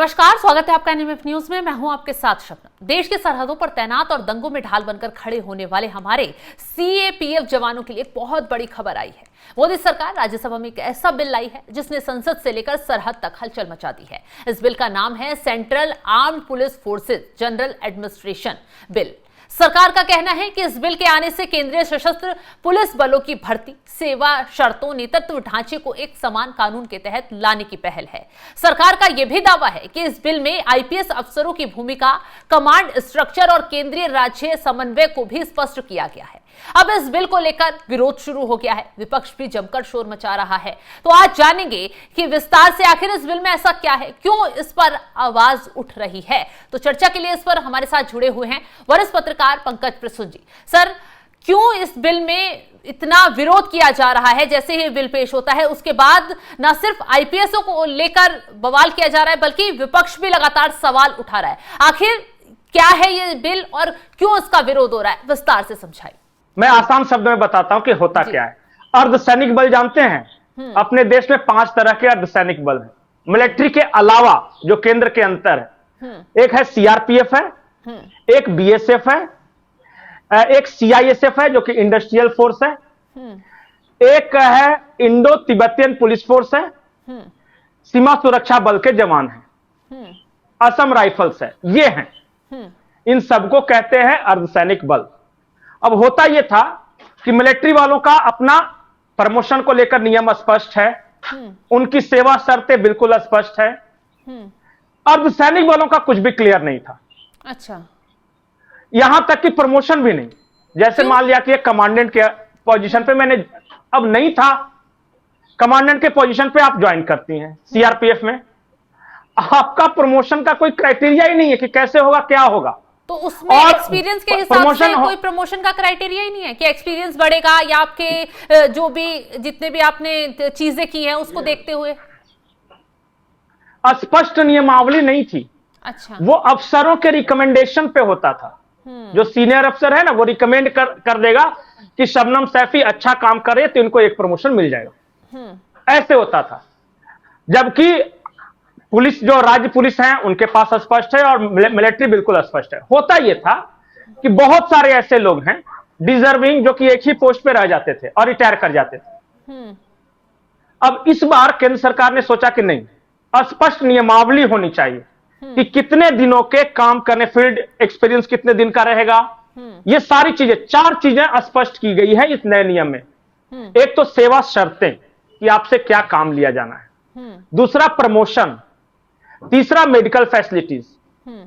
नमस्कार, स्वागत है आपका एनएमएफ न्यूज में। मैं हूं आपके साथ शबनम। देश की सरहदों पर तैनात और दंगों में ढाल बनकर खड़े होने वाले हमारे सीएपीएफ जवानों के लिए बहुत बड़ी खबर आई है। मोदी सरकार राज्यसभा में एक ऐसा बिल लाई है जिसने संसद से लेकर सरहद तक हलचल मचा दी है। इस बिल का नाम है central armed police forces general administration bill. सरकार का कहना है कि इस बिल के आने से केंद्रीय सशस्त्र पुलिस बलों की भर्ती, सेवा शर्तों, नेतृत्व ढांचे को एक समान कानून के तहत लाने की पहल है। सरकार का यह भी दावा है कि इस बिल में आईपीएस अफसरों की भूमिका, कमांड स्ट्रक्चर और केंद्रीय राज्य समन्वय को भी स्पष्ट किया गया है। अब इस बिल को लेकर विरोध शुरू हो गया है, विपक्ष भी जमकर शोर मचा रहा है। तो आज जानेंगे कि विस्तार से आखिर इस बिल में ऐसा क्या है, क्यों इस पर आवाज उठ रही है। तो चर्चा के लिए इस पर हमारे साथ जुड़े हुए हैं वरिष्ठ पत्रकार पंकज प्रसून जी। सर, क्यों इस बिल में इतना विरोध किया जा रहा है? जैसे ही बिल पेश होता है उसके बाद न सिर्फ आईपीएसओ को लेकर बवाल किया जा रहा है बल्कि विपक्ष भी लगातार सवाल उठा रहा है। आखिर क्या है ये बिल और क्यों इसका विरोध हो रहा है, विस्तार से समझाइए। मैं आसान शब्द में बताता हूं कि होता क्या है। अर्धसैनिक बल जानते हैं, अपने देश में 5 तरह के अर्धसैनिक बल हैं। मिलिट्री के अलावा जो केंद्र के अंतर है, एक है सीआरपीएफ है, एक बीएसएफ है, एक सीआईएसएफ है जो कि इंडस्ट्रियल फोर्स है, एक है इंडो तिब्बतियन पुलिस फोर्स है, सीमा सुरक्षा बल के जवान हैं, असम राइफल्स है, ये हैं। इन सबको कहते हैं अर्धसैनिक बल। अब होता यह था कि मिलिट्री वालों का अपना प्रमोशन को लेकर नियम स्पष्ट है, उनकी सेवा शर्तें बिल्कुल स्पष्ट है। अर्धसैनिक बलों का कुछ भी क्लियर नहीं था। अच्छा, यहां तक कि प्रमोशन भी नहीं। जैसे मान लिया कि एक कमांडेंट के पोजीशन पे मैंने अब नहीं था, कमांडेंट के पोजीशन पे आप ज्वाइन करती हैं सीआरपीएफ में, आपका प्रमोशन का कोई क्राइटेरिया ही नहीं है कि कैसे होगा, क्या होगा। तो उसमें एक्सपीरियंस के हिसाब से कोई प्रमोशन का क्राइटेरिया ही नहीं है कि एक्सपीरियंस बढ़ेगा या आपके जो भी जितने भी आपने चीजें की हैं उसको देखते हुए? स्पष्ट नियमावली नहीं थी। अच्छा, वो अफसरों के रिकमेंडेशन पे होता था। जो सीनियर अफसर है ना, वो रिकमेंड कर देगा कि शबनम सैफी अच्छा काम करे तो इनको एक प्रमोशन मिल जाएगा, ऐसे होता था। जबकि पुलिस, जो राज्य पुलिस है उनके पास स्पष्ट है और मिलिट्री बिल्कुल स्पष्ट है। होता यह था कि बहुत सारे ऐसे लोग हैं डिजर्विंग जो कि एक ही पोस्ट पे रह जाते थे और रिटायर कर जाते थे। अब इस बार केंद्र सरकार ने सोचा कि नहीं, स्पष्ट नियमावली होनी चाहिए कि कितने दिनों के काम करने, फील्ड एक्सपीरियंस कितने दिन का रहेगा, ये सारी चीजें, 4 चीजें स्पष्ट की गई है इस नए नियम में। एक तो सेवा शर्तें कि आपसे क्या काम लिया जाना है, दूसरा प्रमोशन, तीसरा मेडिकल फैसिलिटीज,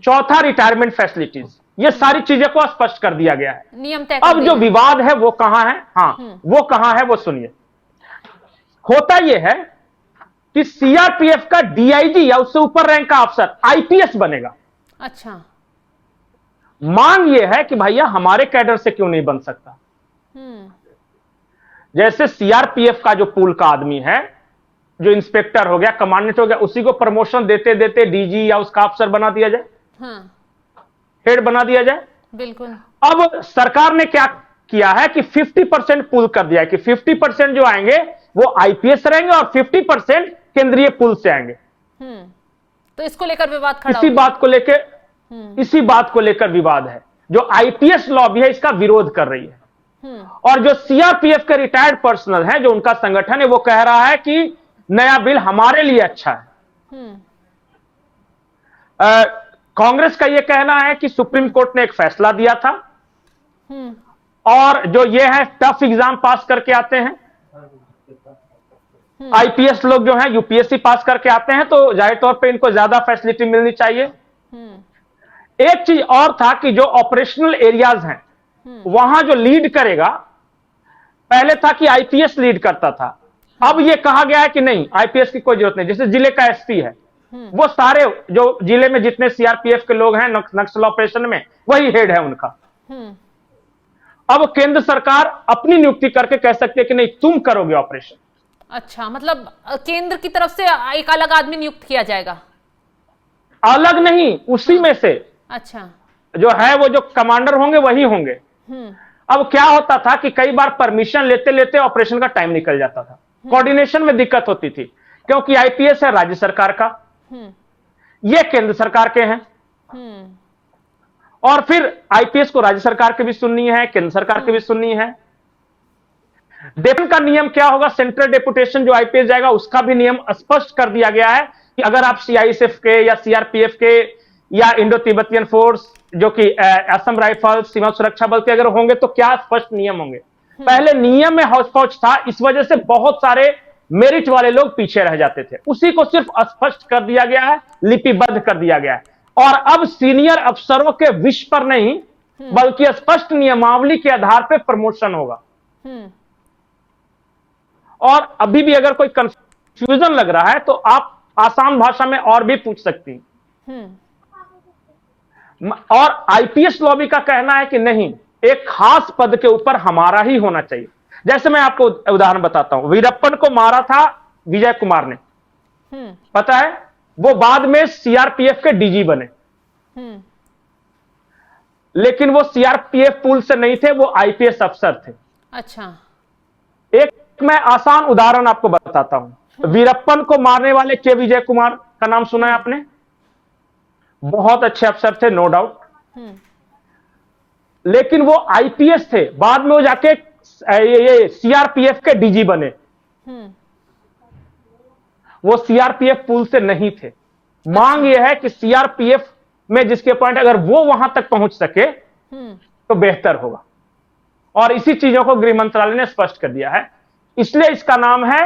चौथा रिटायरमेंट फैसिलिटीज। ये सारी चीजें को स्पष्ट कर दिया गया है। नियम तय अब जो विवाद है वो कहां है? वो कहां है वो सुनिए। होता यह है कि सीआरपीएफ का डीआईजी या उससे ऊपर रैंक का अफसर आईपीएस बनेगा। अच्छा, मांग यह है कि भैया हमारे कैडर से क्यों नहीं बन सकता। जैसे सीआरपीएफ का जो पूल का आदमी है, जो इंस्पेक्टर हो गया, कमांडेंट हो गया, उसी को प्रमोशन देते देते डीजी या उसका अफसर बना दिया जाए, हेड बना दिया जाए। बिल्कुल। अब सरकार ने क्या किया है कि 50% पूल कर दिया है कि 50% जो आएंगे वो आईपीएस रहेंगे और 50% केंद्रीय पूल से आएंगे। तो इसको लेकर विवाद खड़ा इसी बात को लेकर विवाद है। जो आईपीएस लॉबी है इसका विरोध कर रही है और जो सीआरपीएफ के रिटायर्ड पर्सनल है, जो उनका संगठन है, वो कह रहा है कि नया बिल हमारे लिए अच्छा है। कांग्रेस का यह कहना है कि सुप्रीम कोर्ट ने एक फैसला दिया था और जो ये है टफ एग्जाम पास करके आते हैं, आईपीएस लोग जो हैं यूपीएससी पास करके आते हैं, तो जाहिर तौर पे इनको ज्यादा फैसिलिटी मिलनी चाहिए। एक चीज और था कि जो ऑपरेशनल एरियाज हैं वहां जो लीड करेगा, पहले था कि आईपीएस लीड करता था, अब यह कहा गया है कि नहीं, आईपीएस की कोई जरूरत नहीं। जैसे जिले का एसपी है, वो सारे जो जिले में जितने सीआरपीएफ के लोग हैं नक्सल ऑपरेशन में, वही हेड है उनका। अब केंद्र सरकार अपनी नियुक्ति करके कह सकती है कि नहीं, तुम करोगे ऑपरेशन। अच्छा, मतलब केंद्र की तरफ से एक अलग आदमी नियुक्त किया जाएगा? अलग नहीं, उसी में से। अच्छा, जो है वो जो कमांडर होंगे वही होंगे। अब क्या होता था कि कई बार परमिशन लेते लेते ऑपरेशन का टाइम निकल जाता था, कोऑर्डिनेशन में दिक्कत होती थी, क्योंकि आईपीएस है राज्य सरकार का, ये केंद्र सरकार के हैं। और फिर आईपीएस को राज्य सरकार की भी सुननी है, केंद्र सरकार की भी सुननी है। डेपुटेशन का नियम क्या होगा, सेंट्रल डेपुटेशन जो आईपीएस जाएगा उसका भी नियम स्पष्ट कर दिया गया है कि अगर आप सीआईएसएफ के या सीआरपीएफ के या इंडो तिब्बतियन फोर्स जो कि असम राइफल सीमा सुरक्षा बल के अगर होंगे तो क्या स्पष्ट नियम होंगे। पहले नियम में हौच पौच था, इस वजह से बहुत सारे मेरिट वाले लोग पीछे रह जाते थे। उसी को सिर्फ स्पष्ट कर दिया गया है, लिपिबद्ध कर दिया गया है। और अब सीनियर अफसरों के विश पर नहीं बल्कि स्पष्ट नियमावली के आधार पर प्रमोशन होगा। और अभी भी अगर कोई कंफ्यूजन लग रहा है तो आप आसान भाषा में और भी पूछ सकती हैं। और आईपीएस लॉबी का कहना है कि नहीं, एक खास पद के ऊपर हमारा ही होना चाहिए। जैसे मैं आपको उदाहरण बताता हूं, वीरप्पन को मारा था विजय कुमार ने, पता है, वो बाद में सीआरपीएफ के डीजी बने। लेकिन वो सीआरपीएफ पूल से नहीं थे, वो आईपीएस अफसर थे। अच्छा, एक मैं आसान उदाहरण आपको बताता हूं। वीरप्पन को मारने वाले के विजय कुमार का नाम सुना है आपने? बहुत अच्छे अफसर थे, नो डाउट। लेकिन वो आईपीएस थे, बाद में वो जाके ये सीआरपीएफ के डीजी बने। वो सीआरपीएफ पूल से नहीं थे। मांग ये है कि सीआरपीएफ में जिसके पॉइंट अगर वो वहां तक पहुंच सके तो बेहतर होगा। और इसी चीजों को गृह मंत्रालय ने स्पष्ट कर दिया है। इसलिए इसका नाम है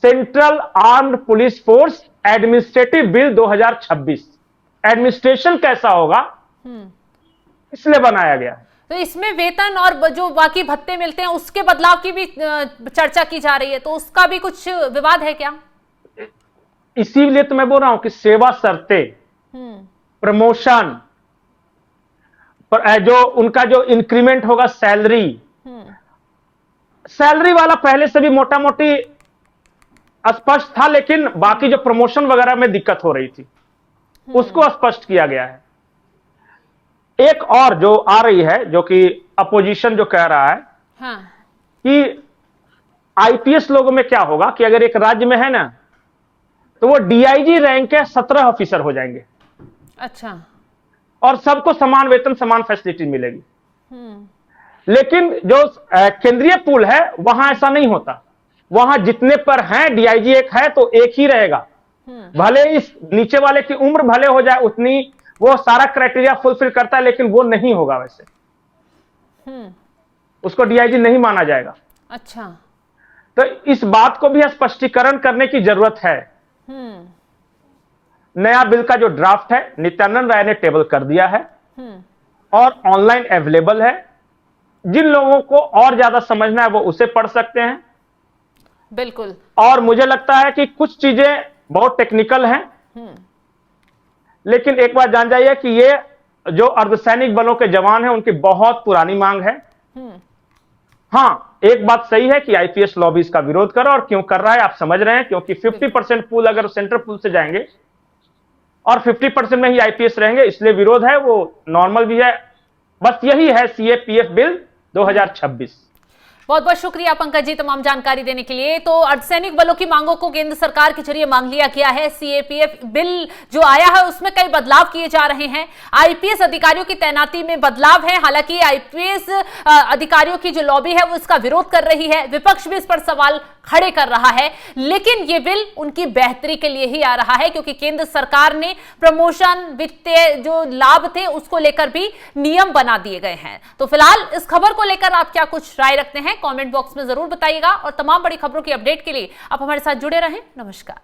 central armed police force administrative bill 2026। Administration कैसा होगा इसलिए बनाया गया है। तो इसमें वेतन और जो बाकी भत्ते मिलते हैं उसके बदलाव की भी चर्चा की जा रही है, तो उसका भी कुछ विवाद है क्या? इसीलिए तो मैं बोल रहा हूं कि सेवा शर्तें, प्रमोशन, जो उनका जो इंक्रीमेंट होगा, सैलरी वाला पहले से भी मोटा मोटी स्पष्ट था, लेकिन बाकी जो प्रमोशन वगैरह में दिक्कत हो रही थी उसको स्पष्ट किया गया है। एक और जो आ रही है, जो कि अपोजिशन जो कह रहा है कि आईपीएस लोगों में क्या होगा कि अगर एक राज्य में है ना तो वो डीआईजी रैंक के 17 ऑफिसर हो जाएंगे। अच्छा, और सबको समान वेतन समान फैसिलिटी मिलेगी। लेकिन जो केंद्रीय पूल है वहां ऐसा नहीं होता। वहां जितने पर हैं, डीआईजी एक है तो एक ही रहेगा। भले इस नीचे वाले की उम्र भले हो जाए उतनी, वो सारा क्राइटेरिया फुलफिल करता है, लेकिन वो नहीं होगा वैसे। उसको डीआईजी नहीं माना जाएगा। अच्छा, तो इस बात को भी स्पष्टीकरण करने की जरूरत है। नया बिल का जो ड्राफ्ट है नित्यानंद राय ने टेबल कर दिया है और ऑनलाइन अवेलेबल है। जिन लोगों को और ज्यादा समझना है वो उसे पढ़ सकते हैं। बिल्कुल। और मुझे लगता है कि कुछ चीजें बहुत टेक्निकल हैं, लेकिन एक बात जान जाइए कि ये जो अर्धसैनिक बलों के जवान हैं उनकी बहुत पुरानी मांग है। हाँ, एक बात सही है कि आईपीएस लॉबी इसका विरोध कर रहा है, और क्यों कर रहा है आप समझ रहे हैं, क्योंकि 50% पूल अगर सेंट्रल पूल से जाएंगे और 50% में ही आईपीएस रहेंगे, इसलिए विरोध है। वो नॉर्मल भी है। बस यही है सीएपीएफ बिल 2026। बहुत बहुत शुक्रिया पंकज जी तमाम जानकारी देने के लिए। तो अर्धसैनिक बलों की मांगों को केंद्र सरकार के जरिए मांग लिया गया है। सीएपीएफ बिल जो आया है उसमें कई बदलाव किए जा रहे हैं। आईपीएस अधिकारियों की तैनाती में बदलाव है। हालांकि आईपीएस अधिकारियों की जो लॉबी है वो इसका विरोध कर रही है, विपक्ष भी इस पर सवाल खड़े कर रहा है। लेकिन ये बिल उनकी बेहतरी के लिए ही आ रहा है, क्योंकि केंद्र सरकार ने प्रमोशन, वित्तीय जो लाभ थे उसको लेकर भी नियम बना दिए गए हैं। तो फिलहाल इस खबर को लेकर आप क्या कुछ राय रखते हैं कमेंट बॉक्स में जरूर बताइएगा, और तमाम बड़ी खबरों की अपडेट के लिए आप हमारे साथ जुड़े रहें। नमस्कार।